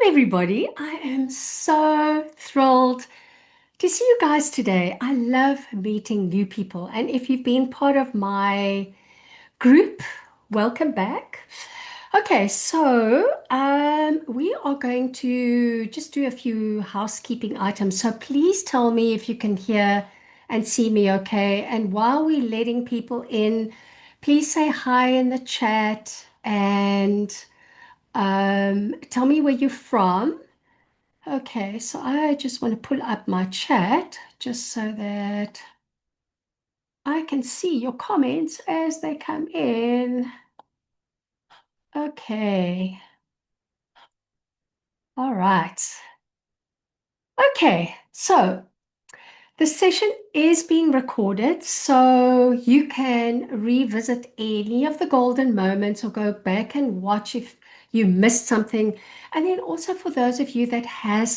everybody. I am so thrilled to see you guys today. I love meeting new people. And if you've been part of my group, welcome back. Okay, we are going to just do a few housekeeping items. So please tell me if you can hear and see me okay. And while we're letting people in, please say hi in the chat and tell me where you're from. Okay, so I just want to pull up my chat just so that I can see your comments as they come in. Okay, all right. Okay, so the session is being recorded, so you can revisit any of the golden moments or go back and watch if you missed something. And then also for those of you that have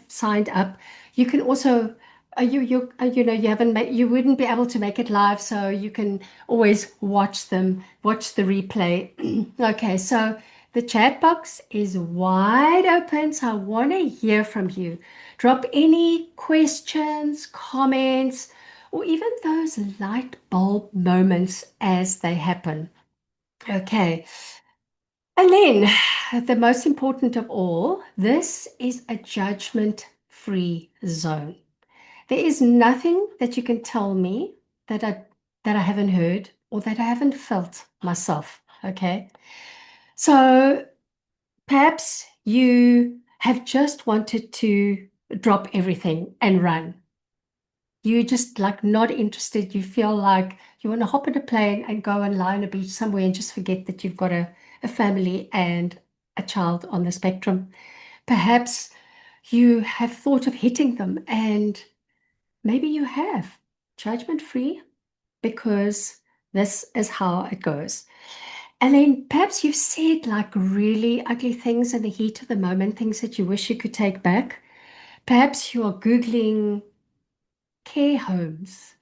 signed up, you can also you haven't made you wouldn't be able to make it live, so you can always watch the replay. Okay, so the chat box is wide open, so I want to hear from you. Drop any questions, comments, or even those light bulb moments as they happen. Okay. And then the most important of all, this is a judgment-free zone. There is nothing that you can tell me that I haven't heard or that I haven't felt myself. Okay. So perhaps you have just wanted to drop everything and run. You're just like not interested. You feel like you want to hop on a plane and go and lie on a beach somewhere and just forget that you've got a family and a child on the spectrum. Perhaps you have thought of hitting them, and maybe you have. Judgment free, because this is how it goes. And then perhaps you've said like really ugly things in the heat of the moment, things that you wish you could take back. Perhaps you are Googling care homes,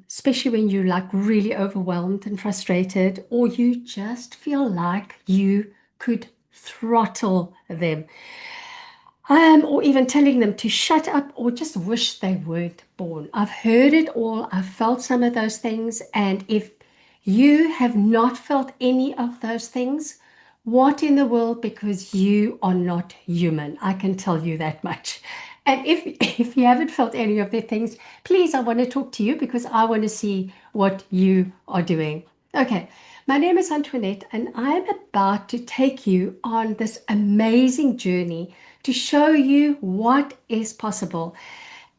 especially when you're like really overwhelmed and frustrated, or you just feel like you could throttle them, or even telling them to shut up or just wish they weren't born. I've heard it all. I've felt some of those things. And if you have not felt any of those things, what in the world? Because you are not human. I can tell you that much. And if you haven't felt any of the things, please, I want to talk to you because I want to see what you are doing. Okay, my name is Antoinette, and I'm about to take you on this amazing journey to show you what is possible.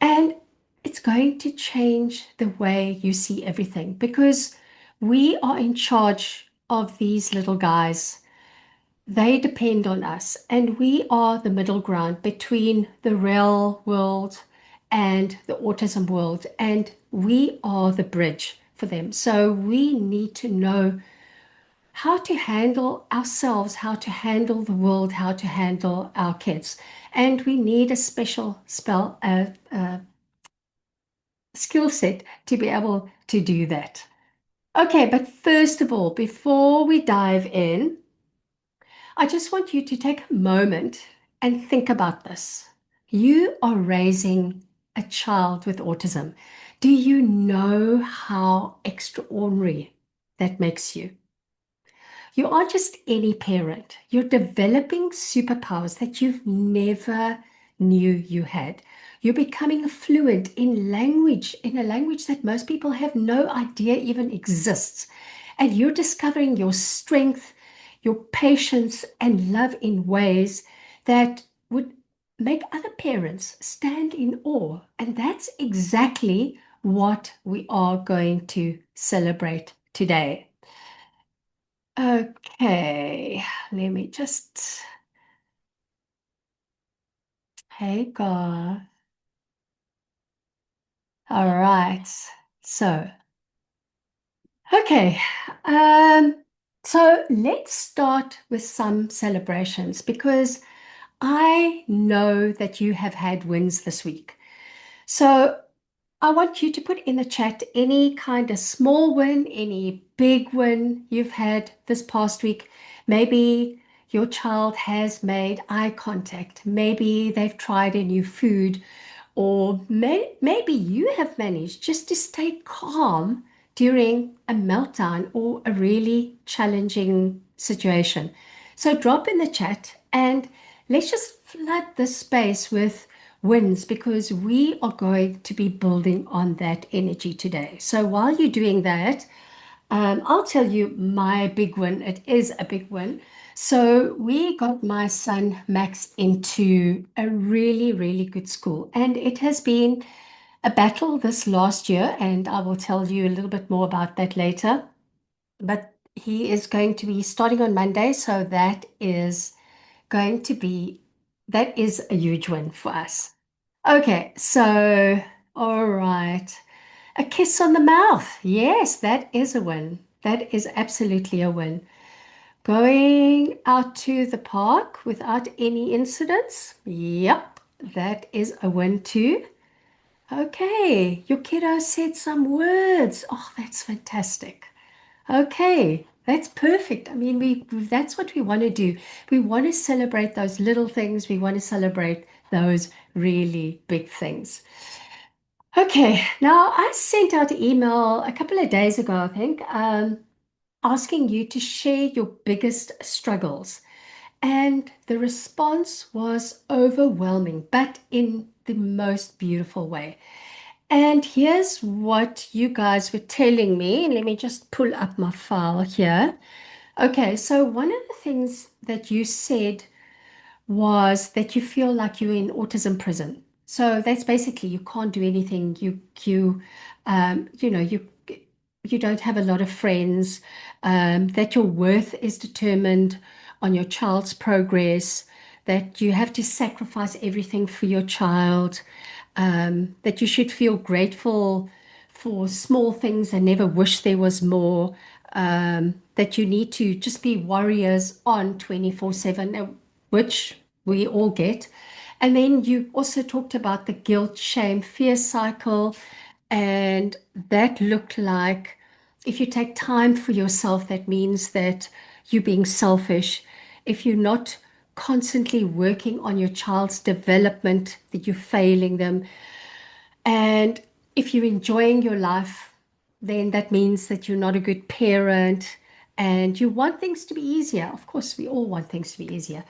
And it's going to change the way you see everything because we are in charge of these little guys. They depend on us, and we are the middle ground between the real world and the autism world, and we are the bridge for them. So we need to know how to handle ourselves, how to handle the world, how to handle our kids. And we need a special skill set to be able to do that. Okay, but first of all, before we dive in, I just want you to take a moment and think about this. You are raising a child with autism. Do you know how extraordinary that makes you? You aren't just any parent. You're developing superpowers that you've never knew you had. You're becoming fluent in language, in a language that most people have no idea even exists. And you're discovering your strength, your patience, and love in ways that would make other parents stand in awe. And that's exactly what we are going to celebrate today. Okay, let me just, hey God. All right. So, okay. Um, so let's start with some celebrations because I know that you have had wins this week. So I want you to put in the chat any kind of small win, any big win you've had this past week. Maybe your child has made eye contact. Maybe they've tried a new food, or maybe you have managed just to stay calm during a meltdown or a really challenging situation. So drop in the chat and let's just flood the space with wins, because we are going to be building on that energy today. So while you're doing that, I'll tell you my big win. It is a big win. So we got my son Max into a really, really good school, and it has been a battle this last year, and I will tell you a little bit more about that later. But he is going to be starting on Monday, so going to be that is a huge win for us. Okay, so all right. A kiss on the mouth. Yes, that is a win. That is absolutely a win. Going out to the park without any incidents. Yep, that is a win too. Okay, your kiddo said some words. Oh, that's fantastic. Okay, that's perfect. I mean, that's what we want to do. We want to celebrate those little things. We want to celebrate those really big things. Okay, now I sent out an email a couple of days ago, I think, asking you to share your biggest struggles. And the response was overwhelming, but in the most beautiful way. And here's what you guys were telling me. Let me just pull up my file here. Okay, so one of the things that you said was that you feel like you're in autism prison. So that's basically you can't do anything. You know, you don't have a lot of friends. That your worth is determined on your child's progress. That you have to sacrifice everything for your child. That you should feel grateful for small things and never wish there was more. That you need to just be warriors on 24/7, which we all get. And then you also talked about the guilt, shame, fear cycle. And that looked like if you take time for yourself, that means that you're being selfish. If you're not constantly working on your child's development, that you're failing them. And if you're enjoying your life, then that means that you're not a good parent and you want things to be easier. Of course, we all want things to be easier.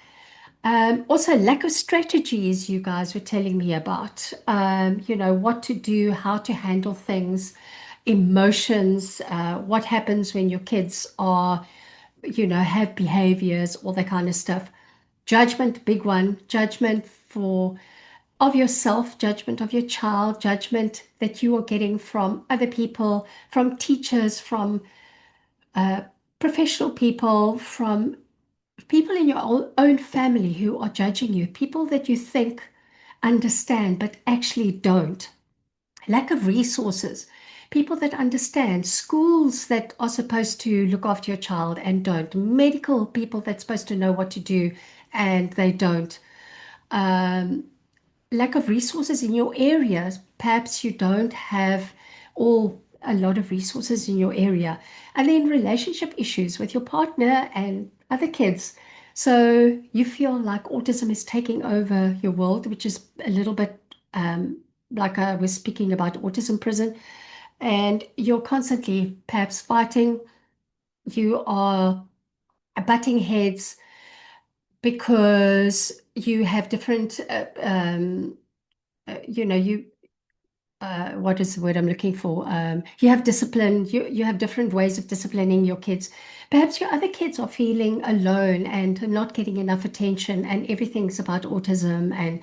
Also, lack of strategies, you guys were telling me about, what to do, how to handle things, emotions, what happens when your kids are, have behaviors, all that kind of stuff. Judgment, big one. Judgment of yourself, judgment of your child, judgment that you are getting from other people, from teachers, from professional people, from people in your own family who are judging you, people that you think understand but actually don't. Lack of resources, people that understand, schools that are supposed to look after your child and don't, medical people that's supposed to know what to do and they don't. Um, Lack of resources in your area. Perhaps you don't have all a lot of resources in your area. And then relationship issues with your partner and other kids. So you feel like autism is taking over your world, which is a little bit like I was speaking about autism prison. And you're constantly perhaps fighting. You are butting heads because you have different, you what is the word I'm looking for? You have discipline, you have different ways of disciplining your kids. Perhaps your other kids are feeling alone and not getting enough attention, and everything's about autism. And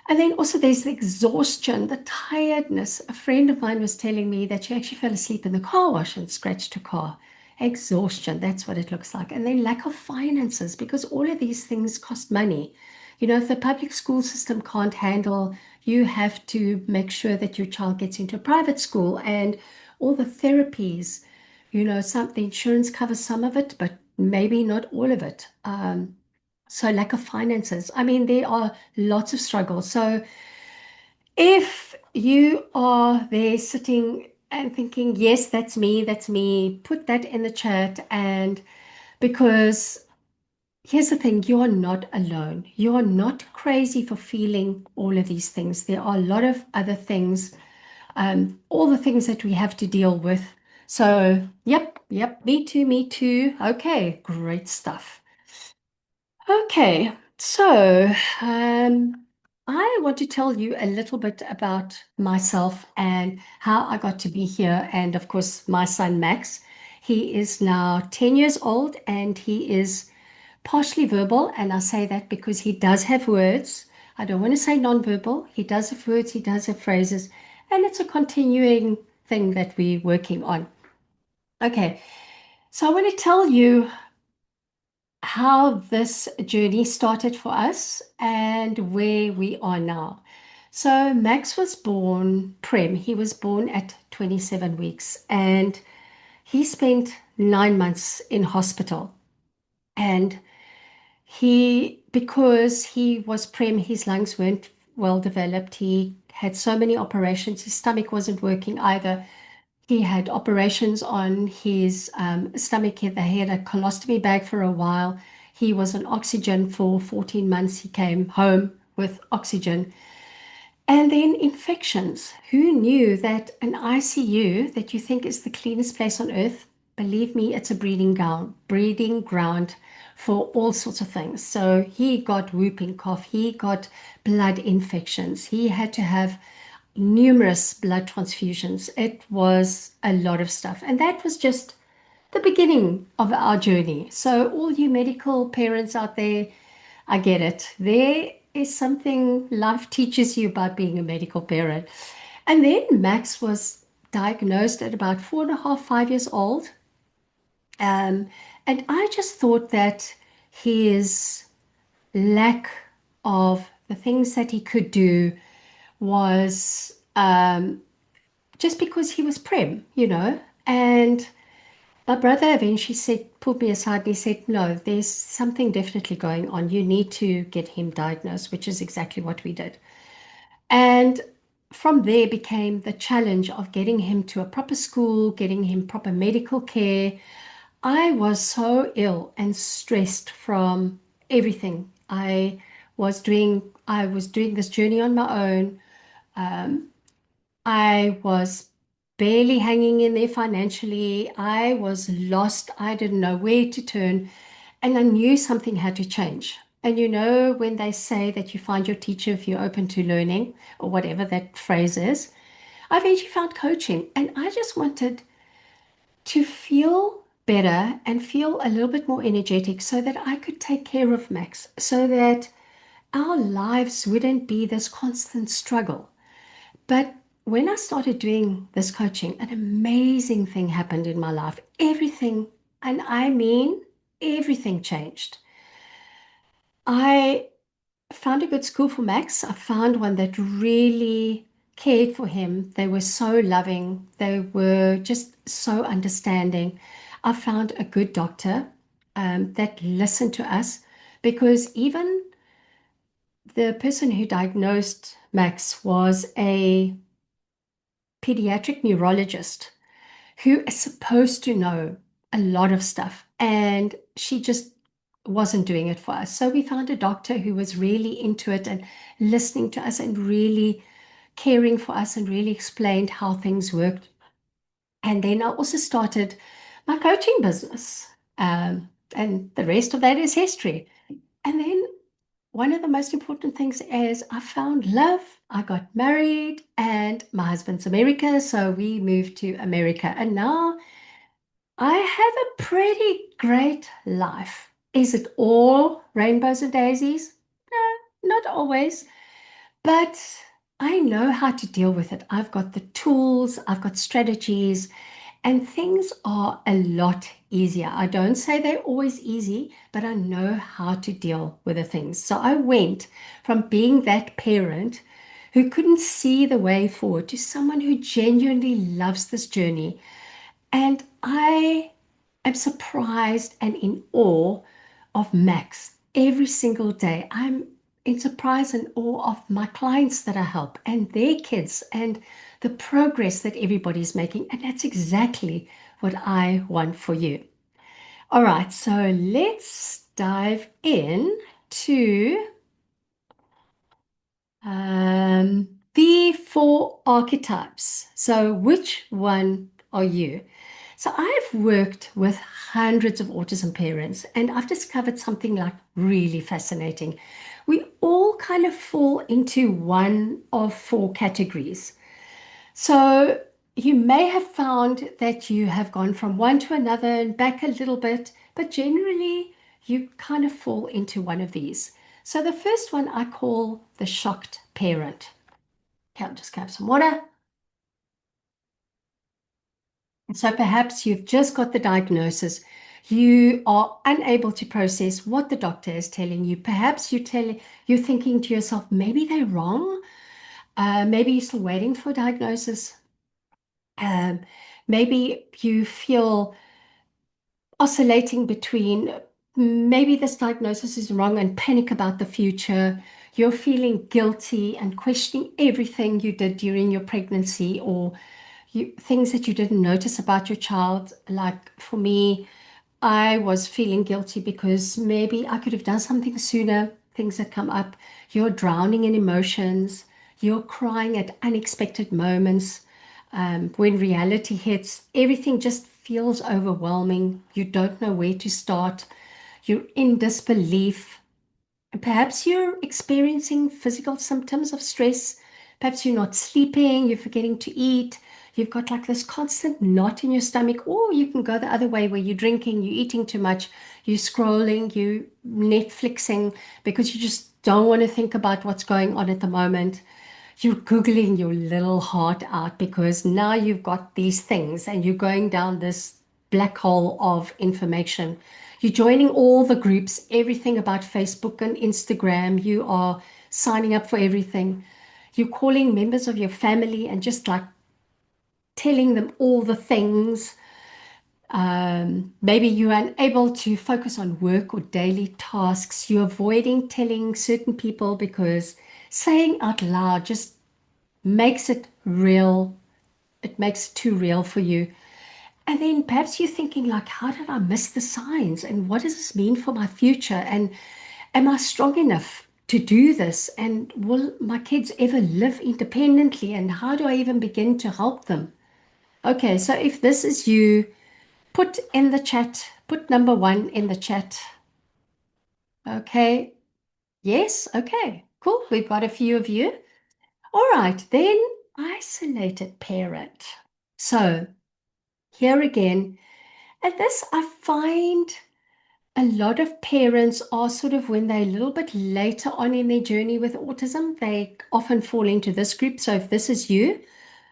then also there's the exhaustion, the tiredness. A friend of mine was telling me that she actually fell asleep in the car wash and scratched her car. Exhaustion, that's what it looks like. And then lack of finances, because all of these things cost money. If the public school system can't handle, you have to make sure that your child gets into a private school and all the therapies. The insurance covers some of it, but maybe not all of it. So lack of finances. I mean, there are lots of struggles. So if you are there sitting and thinking, yes, that's me, put that in the chat. And because Here's the thing, you are not alone. You are not crazy for feeling all of these things. There are a lot of other things, all the things that we have to deal with. So, yep, me too, me too. Okay, great stuff. Okay, so I want to tell you a little bit about myself and how I got to be here. And of course, my son Max, he is now 10 years old and he is partially verbal. And I say that because he does have words. I don't want to say nonverbal. He does have words, he does have phrases, and it's a continuing thing that we're working on. Okay, so I want to tell you how this journey started for us and where we are now. So, Max was born prem. He was born at 27 weeks and he spent 9 months in hospital. And because he was prem, his lungs weren't well developed. He had so many operations, his stomach wasn't working either. He had operations on his stomach. They had a colostomy bag for a while. He was on oxygen for 14 months. He came home with oxygen. And then infections. Who knew that an ICU that you think is the cleanest place on earth, believe me, it's a breeding ground for all sorts of things. So he got whooping cough, he got blood infections, he had to have numerous blood transfusions. It was a lot of stuff. And that was just the beginning of our journey. So, all you medical parents out there, I get it. There is something life teaches you about being a medical parent. And then Max was diagnosed at about 4.5, 5 years old. Um, and I just thought that his lack of the things that he could do was just because he was prem, you know. And my brother eventually pulled me aside and he said, no, there's something definitely going on. You need to get him diagnosed, which is exactly what we did. And from there became the challenge of getting him to a proper school, getting him proper medical care. I was so ill and stressed from everything. I was doing this journey on my own. I was barely hanging in there financially. I was lost. I didn't know where to turn. And I knew something had to change. And you know, when they say that you find your teacher if you're open to learning, or whatever that phrase is, I eventually found coaching. And I just wanted to feel better and feel a little bit more energetic so that I could take care of Max, so that our lives wouldn't be this constant struggle. But when I started doing this coaching, an amazing thing happened in my life. Everything, and I mean everything changed. I found a good school for Max. I found one that really cared for him. They were so loving, they were just so understanding. I found a good doctor that listened to us because even the person who diagnosed Max was a pediatric neurologist who is supposed to know a lot of stuff, and she just wasn't doing it for us. So we found a doctor who was really into it and listening to us and really caring for us and really explained how things worked. And then I also started my coaching business. And the rest of that is history. And then one of the most important things is I found love. I got married, and my husband's America, so we moved to America. And now I have a pretty great life. Is it all rainbows and daisies? No, not always, but I know how to deal with it. I've got the tools, I've got strategies, and things are a lot easier. I don't say they're always easy, but I know how to deal with the things. So I went from being that parent who couldn't see the way forward to someone who genuinely loves this journey. And I am surprised and in awe of Max every single day. I'm in surprise and awe of my clients that I help and their kids and the progress that everybody's making. And that's exactly what I want for you. All right, so let's dive in to the four archetypes. So, which one are you? So, I've worked with hundreds of autism parents and I've discovered something like really fascinating. We all kind of fall into one of four categories. So, you may have found that you have gone from one to another and back a little bit, but generally you kind of fall into one of these. So, the first one I call the shocked parent. Okay, I'll just have some water. So perhaps you've just got the diagnosis. You are unable to process what the doctor is telling you. Perhaps you're thinking to yourself, maybe they're wrong. Maybe you're still waiting for a diagnosis. Um, Maybe you feel oscillating between maybe this diagnosis is wrong and panic about the future. You're feeling guilty and questioning everything you did during your pregnancy or things that you didn't notice about your child. Like for me, I was feeling guilty because maybe I could have done something sooner, things that come up. You're drowning in emotions. You're crying at unexpected moments. When reality hits, everything just feels overwhelming. You don't know where to start. You're in disbelief. Perhaps you're experiencing physical symptoms of stress. Perhaps you're not sleeping, you're forgetting to eat. You've got like this constant knot in your stomach, or you can go the other way where you're drinking, you're eating too much, you're scrolling, you Netflixing because you just don't want to think about what's going on at the moment. You're Googling your little heart out because now you've got these things and you're going down this black hole of information. You're joining all the groups, everything about Facebook and Instagram. You are signing up for everything. You're calling members of your family and just like telling them all the things. Maybe you're unable to focus on work or daily tasks. You're avoiding telling certain people because saying out loud just makes it real. It makes it too real for you. And then perhaps you're thinking like, how did I miss the signs? And what does this mean for my future? And am I strong enough to do this? And will my kids ever live independently? And how do I even begin to help them? Okay, so if this is you, put in the chat, put number one in the chat. Okay, yes, okay, cool. We've got a few of you. All right, then isolated parent. So here again, and this I find a lot of parents are sort of when they're a little bit later on in their journey with autism, they often fall into this group. So if this is you,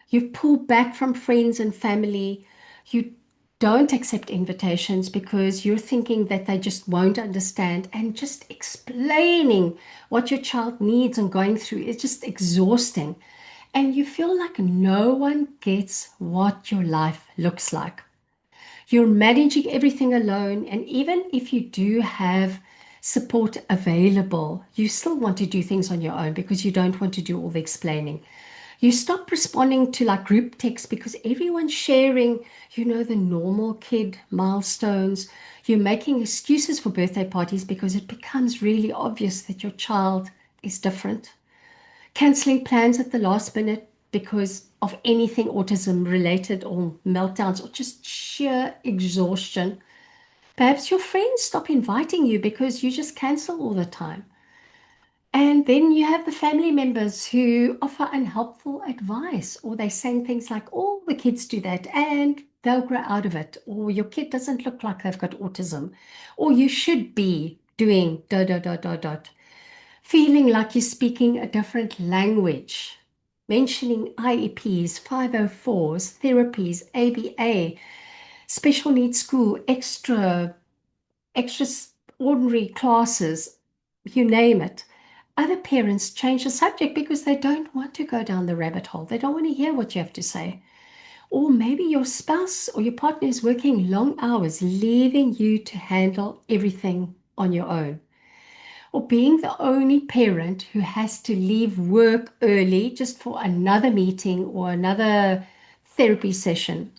you've pulled back from friends and family, you don't accept invitations because you're thinking that they just won't understand, and just explaining what your child needs and going through is just exhausting. And you feel like no one gets what your life looks like. You're managing everything alone, and even if you do have support available, you still want to do things on your own because you don't want to do all the explaining. You stop responding to like group texts because everyone's sharing, the normal kid milestones. You're making excuses for birthday parties because it becomes really obvious that your child is different. Canceling plans at the last minute because of anything autism related or meltdowns or just sheer exhaustion. Perhaps your friends stop inviting you because you just cancel all the time. And then you have the family members who offer unhelpful advice, or they saying things like, all the kids do that and they'll grow out of it, or your kid doesn't look like they've got autism, or you should be doing dot, dot, dot, dot, dot. Feeling like you're speaking a different language, mentioning IEPs, 504s, therapies, ABA, special needs school, extraordinary classes, you name it. Other parents change the subject because they don't want to go down the rabbit hole. They don't want to hear what you have to say. Or maybe your spouse or your partner is working long hours, leaving you to handle everything on your own. Or being the only parent who has to leave work early just for another meeting or another therapy session,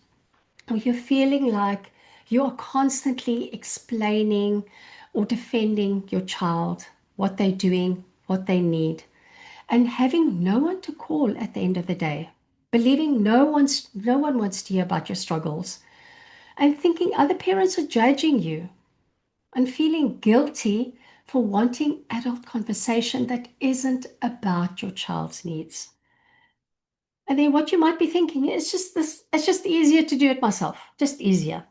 or you're feeling like you're constantly explaining or defending your child, what they're doing, what they need, and having no one to call at the end of the day, believing no one wants to hear about your struggles, and thinking other parents are judging you, and feeling guilty for wanting adult conversation that isn't about your child's needs. And then what you might be thinking is just this, it's just easier to do it myself, just easier.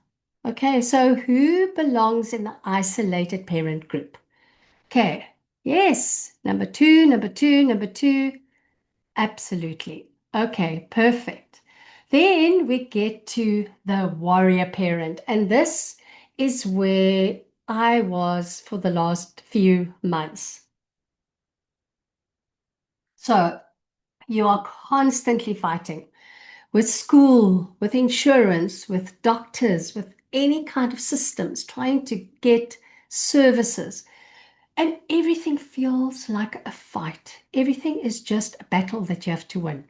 Okay, so who belongs in the isolated parent group? Okay, yes, number two, number two, number two. Absolutely. Okay, perfect. Then we get to the warrior parent, and this is where I was for the last few months. So you are constantly fighting with school, with insurance, with doctors, with any kind of systems, trying to get services. And everything feels like a fight. Everything is just a battle that you have to win.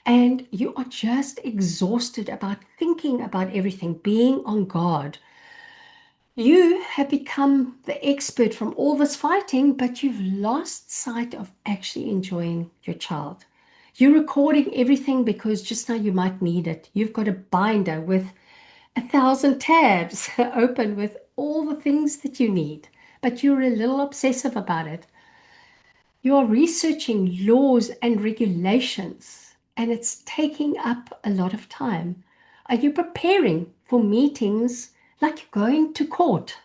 And you are just exhausted about thinking about everything, being on guard. You have become the expert from all this fighting, but you've lost sight of actually enjoying your child. You're recording everything because just now you might need it. You've got a binder with 1,000 tabs open with all the things that you need, but you're a little obsessive about it. You are researching laws and regulations, and it's taking up a lot of time. Are you preparing for meetings like you're going to court?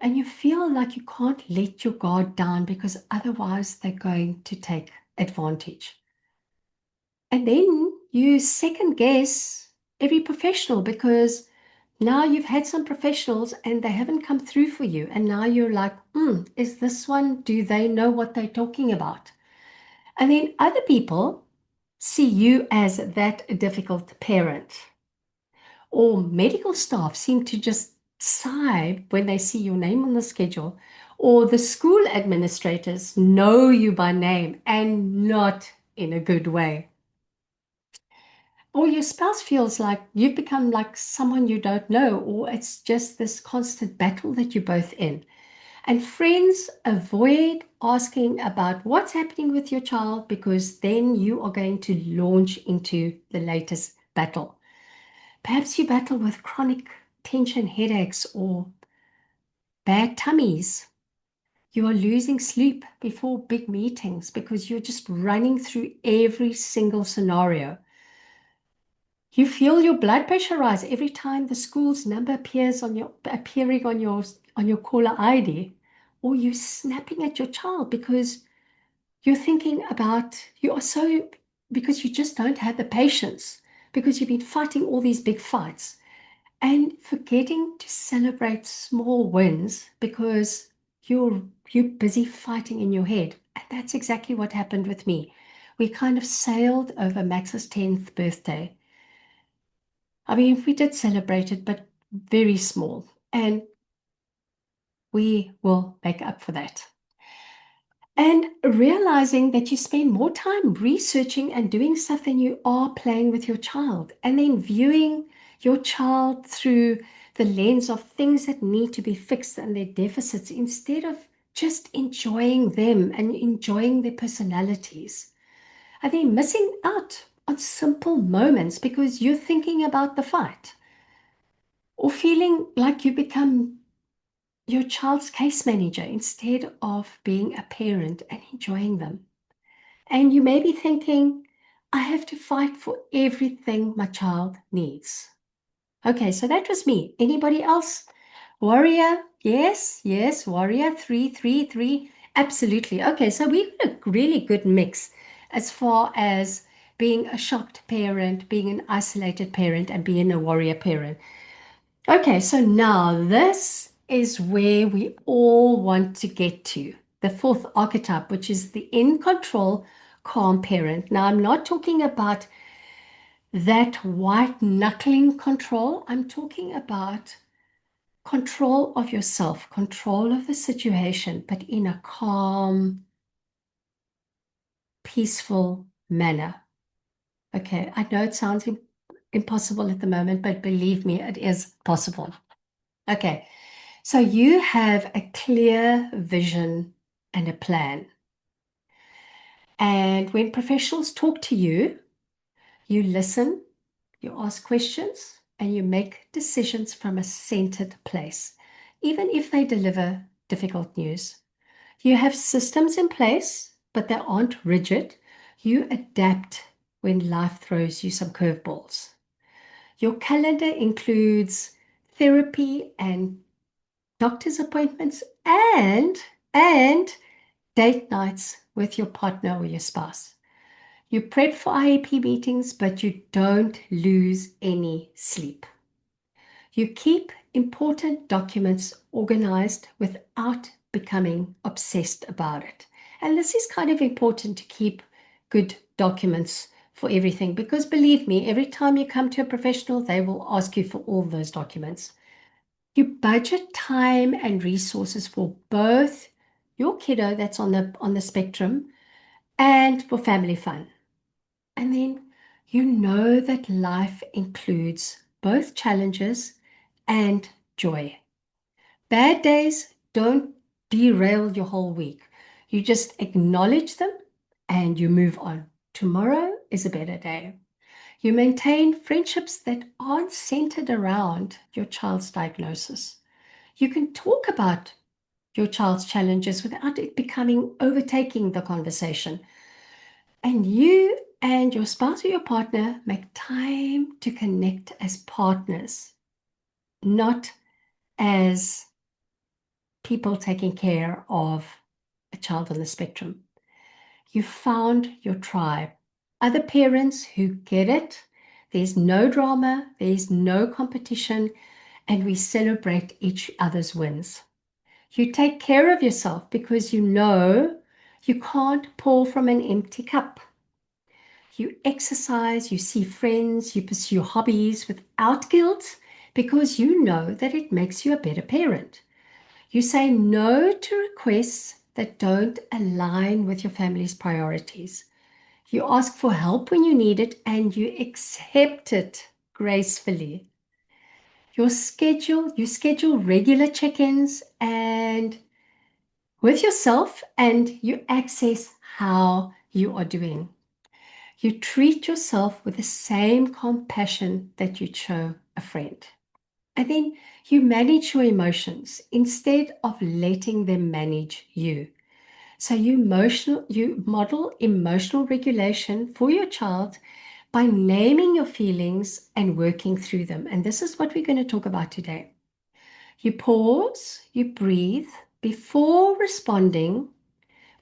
And you feel like you can't let your guard down because otherwise they're going to take advantage. And then you second guess every professional because now you've had some professionals and they haven't come through for you. And now you're like, is this one, do they know what they're talking about? And then other people see you as that difficult parent. Or medical staff seem to just sigh when they see your name on the schedule. Or the school administrators know you by name and not in a good way. Or your spouse feels like you've become like someone you don't know, or it's just this constant battle that you're both in. And friends, avoid asking about what's happening with your child because then you are going to launch into the latest battle. Perhaps you battle with chronic tension headaches or bad tummies. You are losing sleep before big meetings because you're just running through every single scenario. You feel your blood pressure rise every time the school's number appearing on your caller ID, or you snapping at your child because you're thinking about you are so because you just don't have the patience because you've been fighting all these big fights and forgetting to celebrate small wins because you're busy fighting in your head. And that's exactly what happened with me. We kind of sailed over Max's 10th birthday. I mean, we did celebrate it, but very small. And we will make up for that. And realizing that you spend more time researching and doing stuff than you are playing with your child, and then viewing your child through the lens of things that need to be fixed and their deficits instead of just enjoying them and enjoying their personalities. And then missing out on simple moments because you're thinking about the fight or feeling like you become your child's case manager instead of being a parent and enjoying them. And you may be thinking, I have to fight for everything my child needs. Okay, so that was me. Anybody else? Warrior? Yes, yes, warrior 333. Absolutely. Okay, so we've got a really good mix as far as being a shocked parent, being an isolated parent, and being a warrior parent. Okay, so now this is where we all want to get to. The fourth archetype, which is the in control, calm parent. Now, I'm not talking about that white knuckling control. I'm talking about control of yourself, control of the situation, but in a calm, peaceful manner. Okay, I know it sounds impossible at the moment, but believe me, it is possible. Okay. So you have a clear vision and a plan. And when professionals talk to you, you listen, you ask questions, and you make decisions from a centered place, even if they deliver difficult news. You have systems in place, but they aren't rigid. You adapt when life throws you some curveballs. Your calendar includes therapy and doctor's appointments and date nights with your partner or your spouse. You prep for IEP meetings, but you don't lose any sleep. You keep important documents organized without becoming obsessed about it. And this is kind of important to keep good documents for everything because believe me, every time you come to a professional, they will ask you for all those documents. You budget time and resources for both your kiddo that's on the spectrum and for family fun. And then you know that life includes both challenges and joy. Bad days don't derail your whole week. You just acknowledge them and you move on. Tomorrow is a better day. You maintain friendships that aren't centered around your child's diagnosis. You can talk about your child's challenges without it becoming overtaking the conversation. And you and your spouse or your partner make time to connect as partners, not as people taking care of a child on the spectrum. You found your tribe, other parents who get it. There's no drama, there's no competition, and we celebrate each other's wins. You take care of yourself because you know you can't pour from an empty cup. You exercise, you see friends, you pursue hobbies without guilt because you know that it makes you a better parent. You say no to requests that don't align with your family's priorities. You ask for help when you need it and you accept it gracefully. You schedule regular check-ins and with yourself and you access how you are doing. You treat yourself with the same compassion that you'd show a friend. And then you manage your emotions instead of letting them manage you. So you model emotional regulation for your child by naming your feelings and working through them. And this is what we're going to talk about today. You pause, you breathe before responding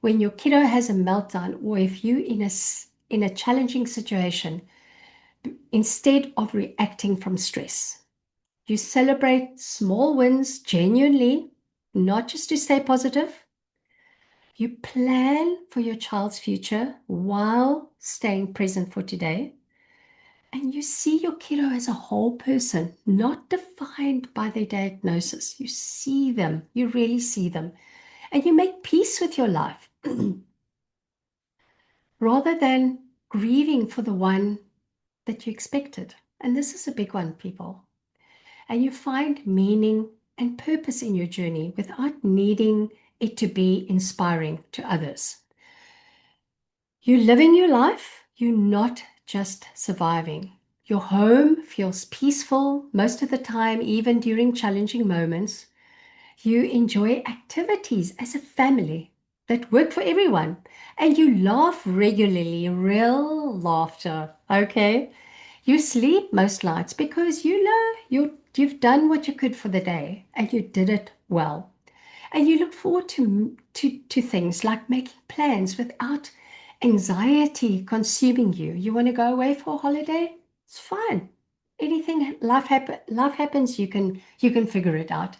when your kiddo has a meltdown or if you in a challenging situation instead of reacting from stress. You celebrate small wins genuinely, not just to stay positive. You plan for your child's future while staying present for today. And you see your kiddo as a whole person, not defined by their diagnosis. You see them, you really see them. And you make peace with your life rather than grieving for the one that you expected. And this is a big one, people. And you find meaning and purpose in your journey without needing it to be inspiring to others. You're living your life, you're not just surviving. Your home feels peaceful most of the time, even during challenging moments. You enjoy activities as a family that work for everyone, and you laugh regularly, real laughter, okay? You sleep most nights because you know you've done what you could for the day and you did it well. And you look forward to things like making plans without anxiety consuming you. You want to go away for a holiday? It's fine. Anything life happens, you can figure it out.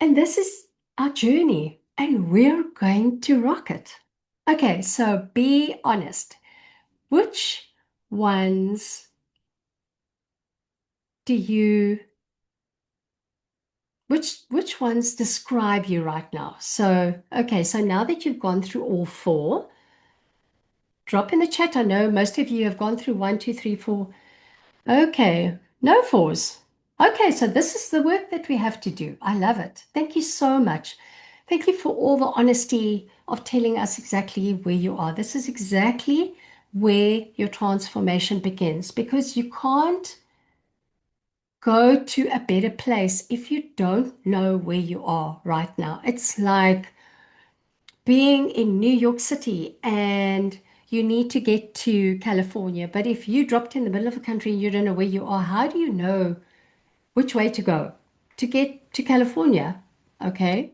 And this is our journey, and we're going to rock it. Okay, so be honest. Which ones do you which ones describe you right now? So, okay, so now that you've gone through all four, drop in the chat. I know most of you have gone through one, two, three, four. Okay, no fours. Okay, so this is the work that we have to do. I love it. Thank you so much. Thank you for all the honesty of telling us exactly where you are. This is exactly where your transformation begins because you can't go to a better place if you don't know where you are right now. It's like being in New York City and you need to get to California. But if you dropped in the middle of the country and you don't know where you are, how do you know which way to go to get to California? Okay.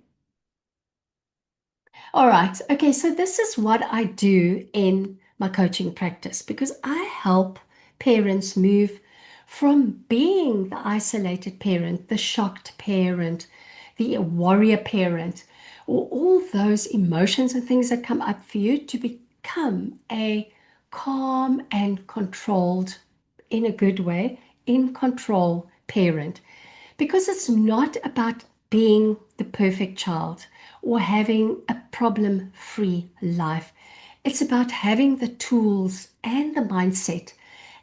All right. Okay. So this is what I do in my coaching practice because I help parents move from being the isolated parent, the shocked parent, the warrior parent, or all those emotions and things that come up for you to become a calm and controlled, in a good way, in control parent. Because it's not about being the perfect child or having a problem free life. It's about having the tools and the mindset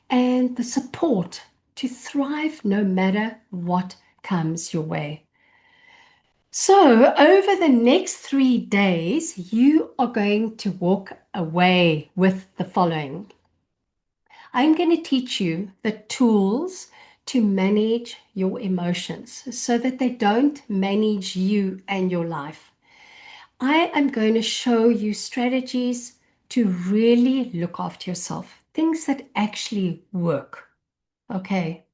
and the support to thrive no matter what comes your way. So, over the next 3 days, you are going to walk away with the following. I'm going to teach you the tools to manage your emotions so that they don't manage you and your life. I am going to show you strategies to really look after yourself, things that actually work, okay,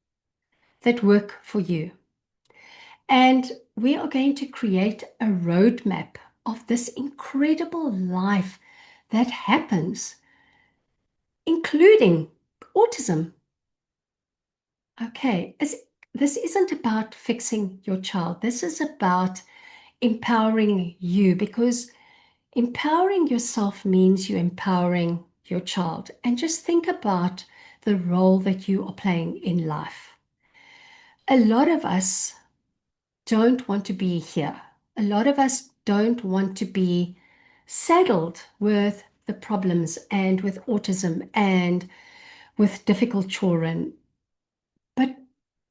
that work for you. And we are going to create a roadmap of this incredible life that happens, including autism. Okay, this isn't about fixing your child. This is about empowering you because empowering yourself means you're empowering your child. And just think about the role that you are playing in life. A lot of us don't want to be here. A lot of us don't want to be saddled with the problems and with autism and with difficult children. But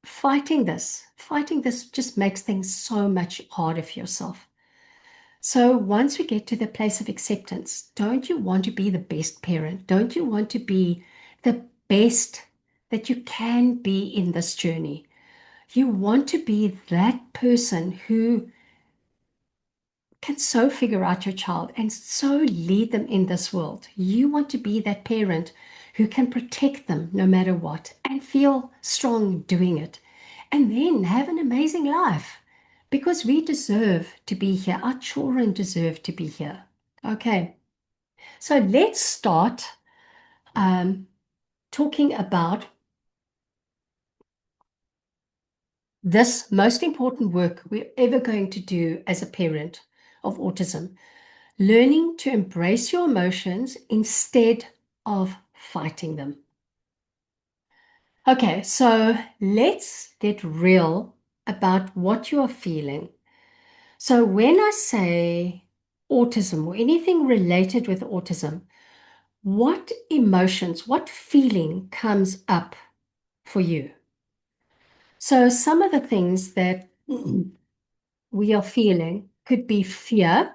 fighting this just makes things so much harder for yourself. So once we get to the place of acceptance, don't you want to be the best parent? Don't you want to be the best that you can be in this journey? You want to be that person who can so figure out your child and so lead them in this world. You want to be that parent who can protect them no matter what and feel strong doing it. And then have an amazing life because we deserve to be here. Our children deserve to be here. Okay, so let's start um, talking about this most important work we're ever going to do as a parent of autism. Learning to embrace your emotions instead of fighting them. Okay, so let's get real about what you are feeling. So, when I say autism or anything related with autism, what emotions, what feeling comes up for you? So, some of the things that we are feeling could be fear.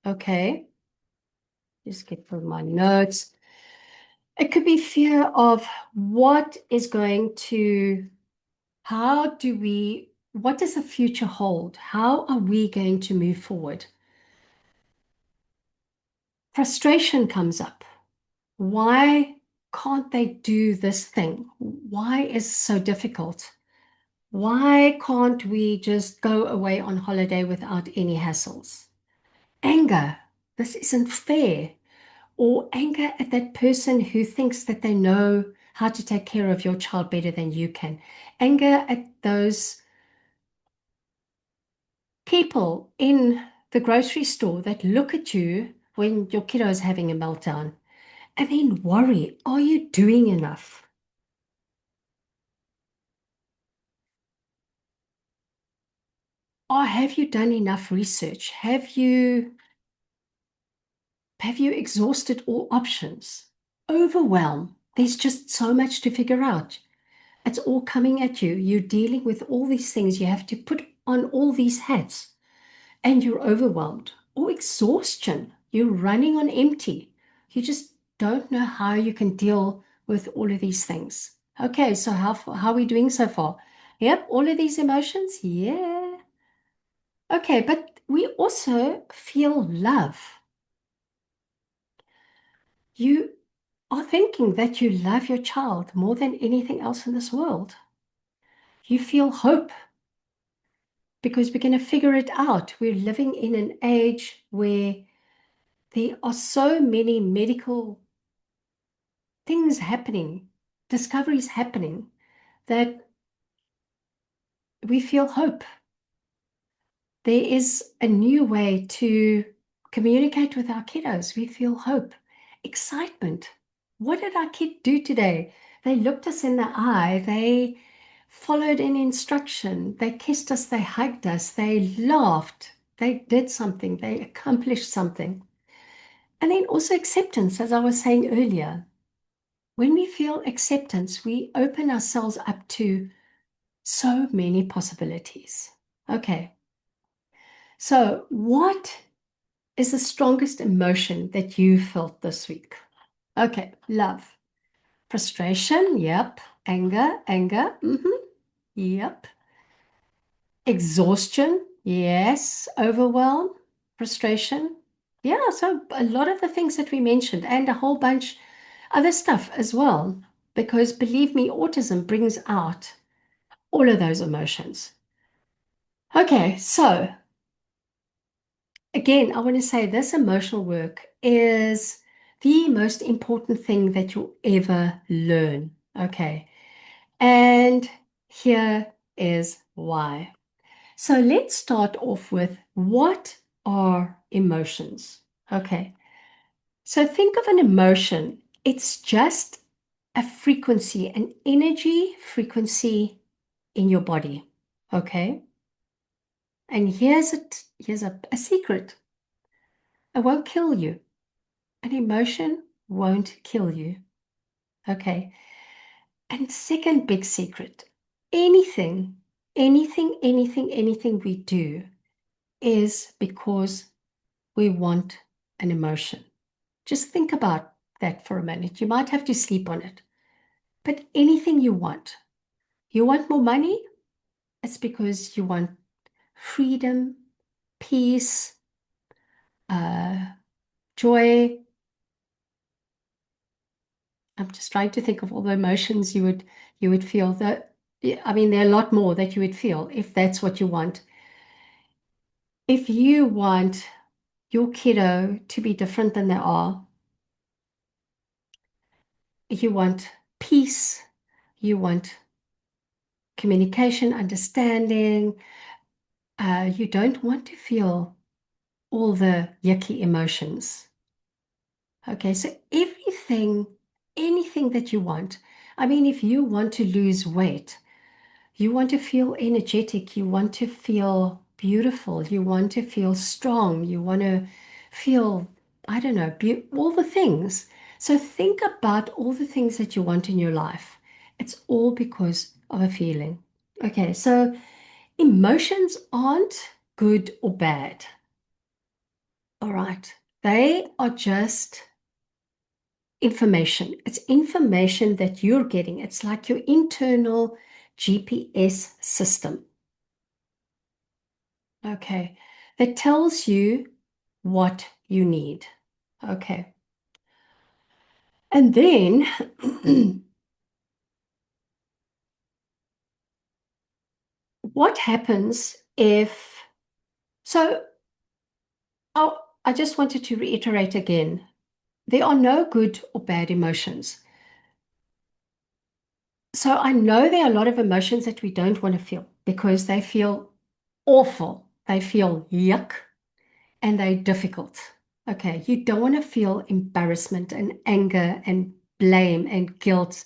Okay, just get through my notes. It could be fear of what is going to, how do we, what does the future hold? How are we going to move forward? Frustration comes up. Why can't they do this thing? Why is it so difficult? Why can't we just go away on holiday without any hassles? Anger. This isn't fair. Or anger at that person who thinks that they know how to take care of your child better than you can. Anger at those people in the grocery store that look at you when your kiddo is having a meltdown and then worry, are you doing enough? Or have you done enough research? Have you exhausted all options? Overwhelm. There's just so much to figure out. It's all coming at you. You're dealing with all these things. You have to put on all these hats and you're overwhelmed or exhaustion. You're running on empty. You just don't know how you can deal with all of these things. Okay, so how are we doing so far? Yep, all of these emotions. Yeah. Okay, but we also feel love. You are thinking that you love your child more than anything else in this world. You feel hope because we're going to figure it out. We're living in an age where there are so many medical things happening, discoveries happening, that we feel hope. There is a new way to communicate with our kiddos. We feel hope, excitement. What did our kid do today? They looked us in the eye. They followed an instruction. They kissed us. They hugged us. They laughed. They did something. They accomplished something. And then also acceptance, as I was saying earlier. When we feel acceptance, we open ourselves up to so many possibilities. Okay, so what is the strongest emotion that you felt this week? Okay, love. Frustration, yep. Anger, yep. Exhaustion, yes. Overwhelm, frustration. Yeah, so a lot of the things that we mentioned and a whole bunch other stuff as well. Because believe me, autism brings out all of those emotions. Okay, so again, I want to say this emotional work is the most important thing that you'll ever learn. Okay, and here is why. So let's start off with what are emotions? Okay, so think of an emotion. It's just a frequency, an energy frequency in your body. Okay, and here's a secret. It won't kill you. An emotion won't kill you. Okay. And second big secret, anything we do is because we want an emotion. Just think about that for a minute. You might have to sleep on it. But anything you want more money, it's because you want freedom, peace, uh, joy. I'm just trying to think of all the emotions you would feel that I mean there are a lot more that you would feel if that's what you want. If you want your kiddo to be different than they are, you want peace, you want communication, understanding, you don't want to feel all the yucky emotions. Okay, so anything that you want. I mean, if you want to lose weight, you want to feel energetic. You want to feel beautiful. You want to feel strong. You want to feel, I don't know, all the things. So think about all the things that you want in your life. It's all because of a feeling. Okay, so emotions aren't good or bad. All right, they are just information. It's information that you're getting. It's like your internal GPS system. Okay, that tells you what you need. Okay, and then what happens if, so oh, I just wanted to reiterate again, there are no good or bad emotions. So I know there are a lot of emotions that we don't want to feel because they feel awful, they feel yuck, and they're difficult. Okay, you don't want to feel embarrassment and anger and blame and guilt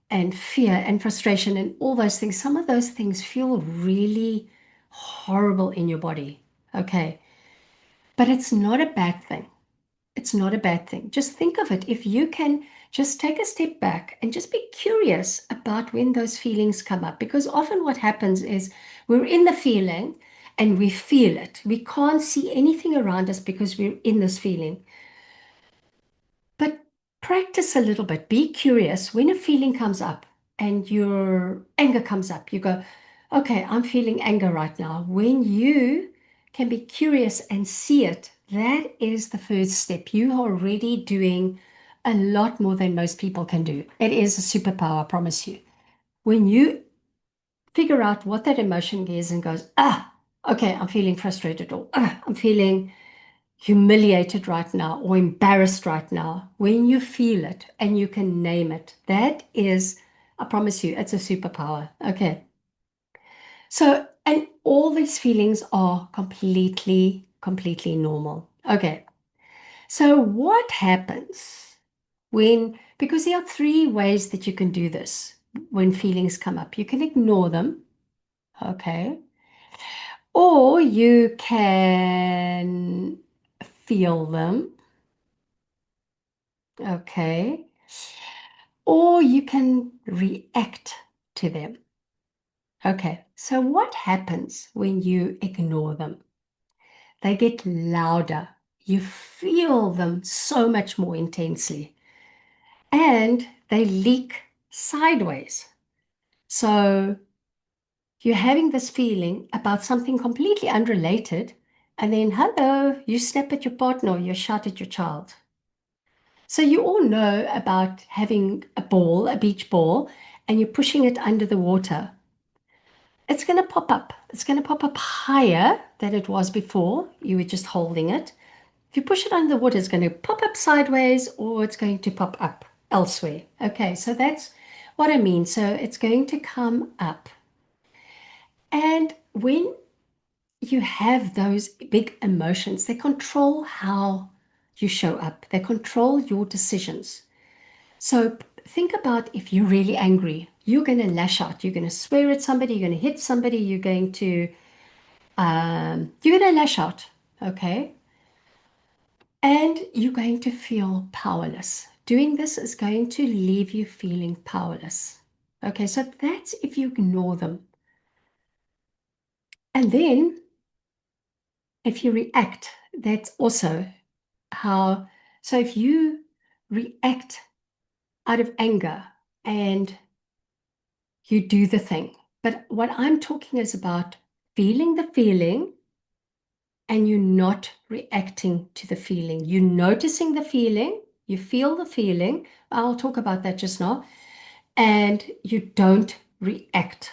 and fear and frustration and all those things. Some of those things feel really horrible in your body. Okay, but it's not a bad thing. It's not a bad thing. Just think of it. If you can just take a step back and just be curious about when those feelings come up, because often what happens is we're in the feeling and we feel it. We can't see anything around us because we're in this feeling. But practice a little bit. Be curious. When a feeling comes up and your anger comes up, you go, okay, I'm feeling anger right now. When you can be curious and see it, that is the first step. You are already doing a lot more than most people can do. It is a superpower, I promise you. When you figure out what that emotion is and goes, okay, I'm feeling frustrated, or I'm feeling humiliated right now or embarrassed right now, when you feel it and you can name it, that is, I promise you, it's a superpower. Okay. So, and all these feelings are completely normal. Okay. So, what happens because there are three ways that you can do this when feelings come up. You can ignore them. Okay. Or you can feel them. Okay. Or you can react to them. Okay, so what happens when you ignore them? They get louder. You feel them so much more intensely, and they leak sideways. So you're having this feeling about something completely unrelated, and then, hello, you snap at your partner, or you shout at your child. So you all know about having a ball, a beach ball, and you're pushing it under the water. It's going to pop up. It's going to pop up higher than it was before. You were just holding it. If you push it under the water, it's going to pop up sideways or it's going to pop up elsewhere. Okay, so that's what I mean. So it's going to come up. And when you have those big emotions, they control how you show up, they control your decisions. So think about if you're really angry, you're going to lash out, you're going to swear at somebody, you're going to hit somebody, you're going to lash out, okay? And you're going to feel powerless. Doing this is going to leave you feeling powerless. Okay, so that's if you ignore them. And then if you react, that's also how, so if you react out of anger and you do the thing. But what I'm talking is about feeling the feeling and you're not reacting to the feeling. You're noticing the feeling, you feel the feeling. I'll talk about that just now. And you don't react.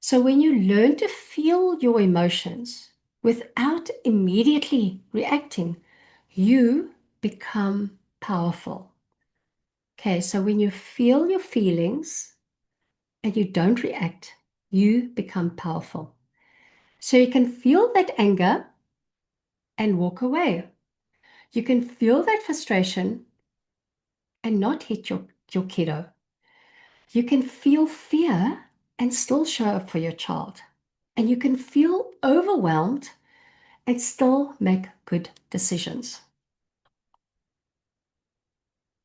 So when you learn to feel your emotions without immediately reacting, you become powerful. Okay, so when you feel your feelings and you don't react, you become powerful. So you can feel that anger and walk away. You can feel that frustration and not hit your kiddo. You can feel fear and still show up for your child. And you can feel overwhelmed and still make good decisions.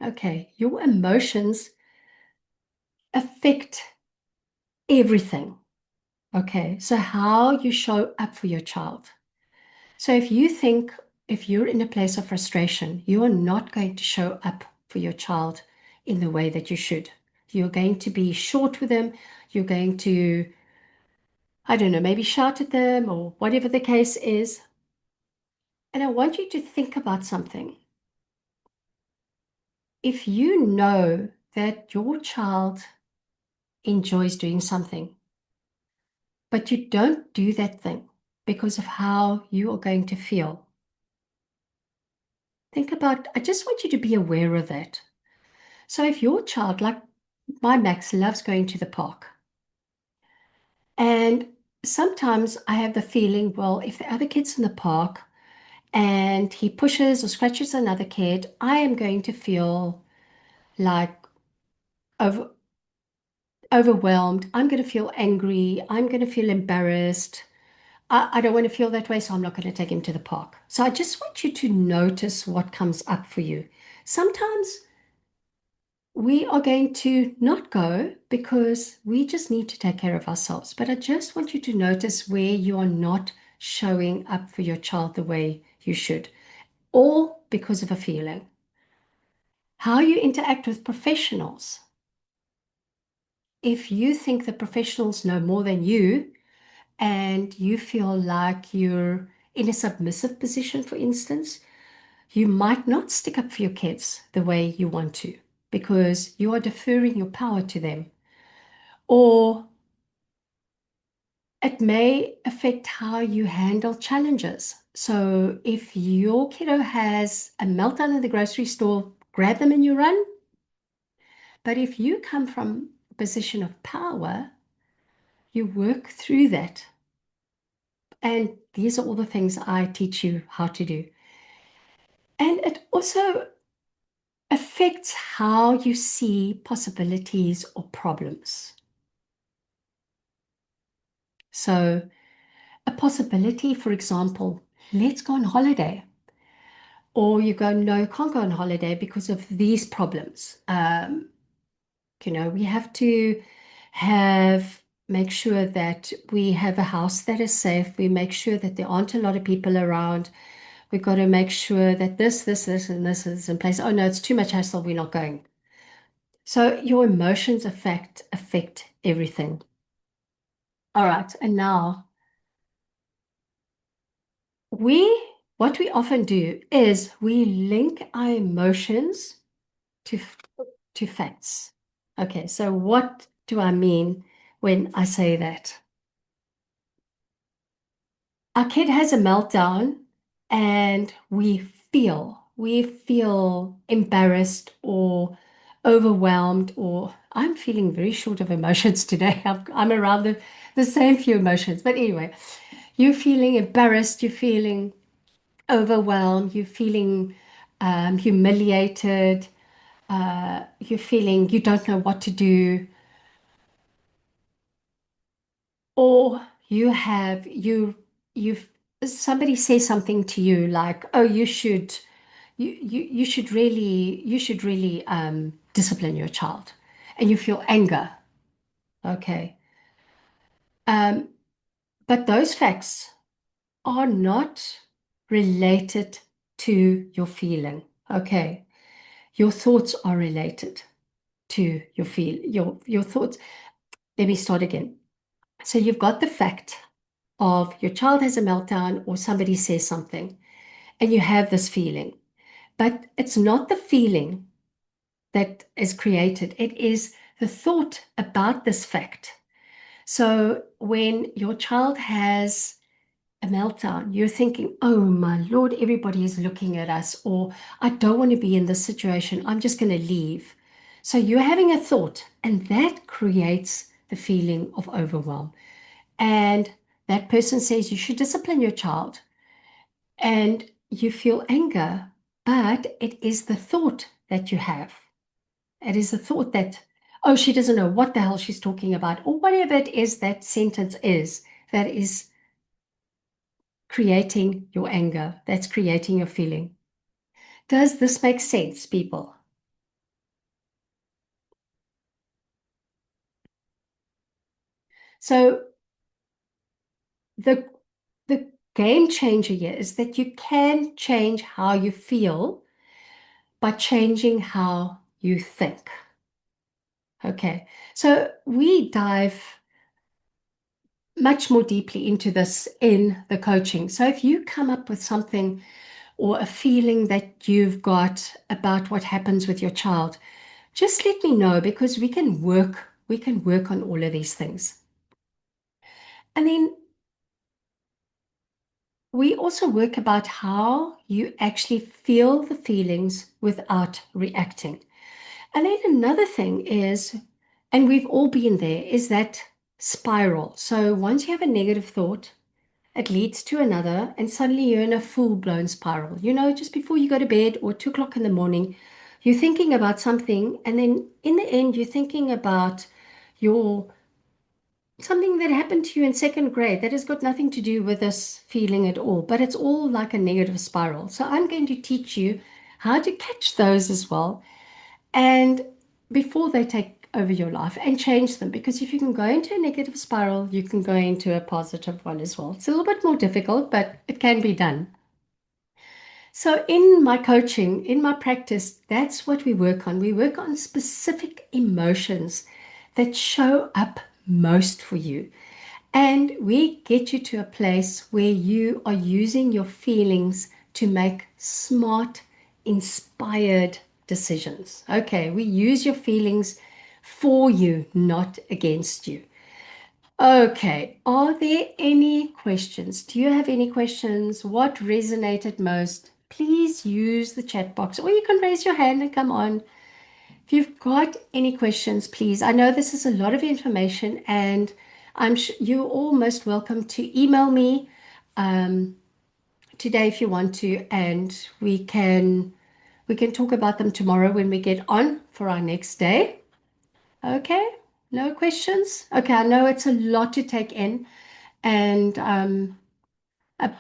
Okay, your emotions affect everything. Okay, so how you show up for your child. So if you think if you're in a place of frustration, you are not going to show up for your child in the way that you should. You're going to be short with them. You're going to, I don't know, maybe shout at them or whatever the case is. And I want you to think about something. If you know that your child enjoys doing something, but you don't do that thing because of how you are going to feel, think about, I just want you to be aware of that. So if your child, like my Max, loves going to the park, and sometimes I have the feeling, well, if the other kid's in the park and he pushes or scratches another kid, I am going to feel like over, overwhelmed. I'm going to feel angry. I'm going to feel embarrassed. I don't want to feel that way, so I'm not going to take him to the park. So I just want you to notice what comes up for you. Sometimes we are going to not go because we just need to take care of ourselves. But I just want you to notice where you are not showing up for your child the way you should, all because of a feeling. How you interact with professionals. If you think the professionals know more than you and you feel like you're in a submissive position, for instance, you might not stick up for your kids the way you want to because you are deferring your power to them. Or it may affect how you handle challenges. So if your kiddo has a meltdown in the grocery store, grab them and you run. But if you come from a position of power, you work through that. And these are all the things I teach you how to do. And it also affects how you see possibilities or problems. So, a possibility, for example, let's go on holiday. Or you go, no, you can't go on holiday because of these problems. We have to make sure that we have a house that is safe. We make sure that there aren't a lot of people around. We've got to make sure that this, and this is in place. Oh no, it's too much hassle. We're not going. So your emotions affect everything. All right, and now we what we often do is we link our emotions to to facts. Okay, so what do I mean when I say that? Our kid has a meltdown and we feel embarrassed or overwhelmed, or I'm feeling very short of emotions today. I'm around the same few emotions. But anyway, you're feeling embarrassed, you're feeling overwhelmed, you're feeling humiliated, you're feeling you don't know what to do, or you've somebody says something to you like, oh, you should really discipline your child, and you feel anger. Okay. Um, but those facts are not related to your feeling. Okay. Your thoughts are related to your thoughts. Let me start again. So you've got the fact of your child has a meltdown or somebody says something, and you have this feeling. But it's not the feeling that is created, it is the thought about this fact. So when your child has a meltdown, you're thinking, oh my Lord, everybody is looking at us, or I don't want to be in this situation, I'm just going to leave. So you're having a thought, and that creates the feeling of overwhelm. And that person says you should discipline your child, and you feel anger, but it is the thought that you have. It is the thought that, oh, she doesn't know what the hell she's talking about, or whatever it is that sentence is, that is creating your anger, that's creating your feeling. Does this make sense, people? So the the game changer here is that you can change how you feel by changing how you think. Okay, so we dive much more deeply into this in the coaching. So if you come up with something or a feeling that you've got about what happens with your child, just let me know because we can work on all of these things. And then we also work about how you actually feel the feelings without reacting. And then another thing is, and we've all been there, is that spiral. So once you have a negative thought, it leads to another, and suddenly you're in a full-blown spiral. Just before you go to bed or 2 o'clock in the morning, you're thinking about something, and then in the end, you're thinking about your something that happened to you in second grade that has got nothing to do with this feeling at all, but it's all like a negative spiral. So I'm going to teach you how to catch those as well, and before they take over your life and change them. Because if you can go into a negative spiral, you can go into a positive one as well. It's a little bit more difficult, but it can be done. So, in my coaching, in my practice, that's what we work on. We work on specific emotions that show up most for you. And we get you to a place where you are using your feelings to make smart, inspired decisions. Okay, we use your feelings for you, not against you. Okay, are there any questions? Do you have any questions? What resonated most? Please use the chat box, or you can raise your hand and come on. If you've got any questions, please. I know this is a lot of information, and I'm sure you're all most welcome to email me um, today if you want to, and we can talk about them tomorrow when we get on for our next day. Okay, no questions? Okay, I know it's a lot to take in, and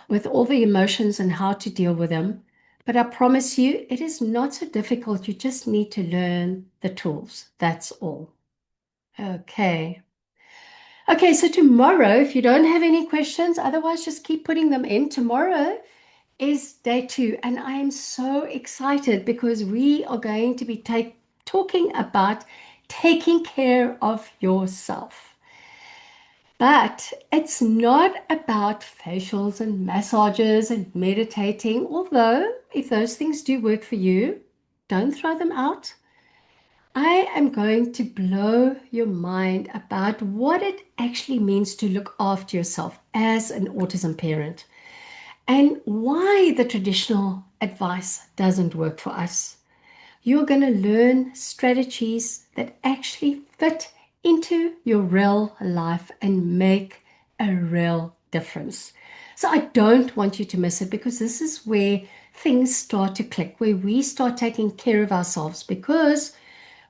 with all the emotions and how to deal with them. But I promise you, it is not so difficult. You just need to learn the tools. That's all. Okay. Okay, so tomorrow, if you don't have any questions, otherwise just keep putting them in. Tomorrow is day 2, and I am so excited because we are going to be talking about taking care of yourself. But it's not about facials and massages and meditating, although if those things do work for you, don't throw them out. I am going to blow your mind about what it actually means to look after yourself as an autism parent and why the traditional advice doesn't work for us. You're going to learn strategies that actually fit into your real life and make a real difference. So I don't want you to miss it, because this is where things start to click, where we start taking care of ourselves, because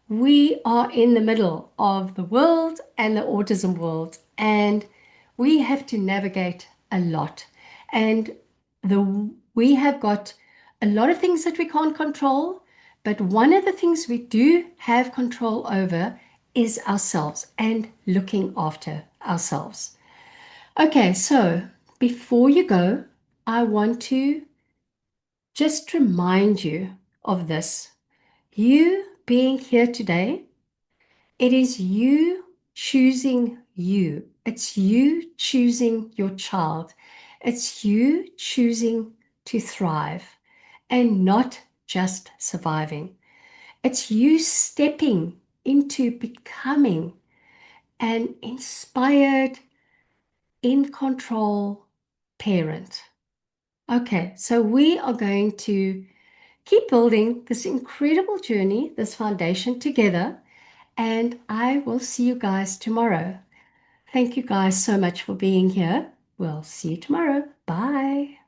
we are in the middle of the world and the autism world, and we have to navigate a lot. And we have got a lot of things that we can't control, but one of the things we do have control over is ourselves and looking after ourselves. Okay, so before you go, I want to just remind you of this. You being here today, it is you choosing you. It's you choosing your child. It's you choosing to thrive and not just surviving. It's you stepping into becoming an inspired, in control parent. Okay, so we are going to keep building this incredible journey, this foundation together, and I will see you guys tomorrow. Thank you guys so much for being here. We'll see you tomorrow. Bye.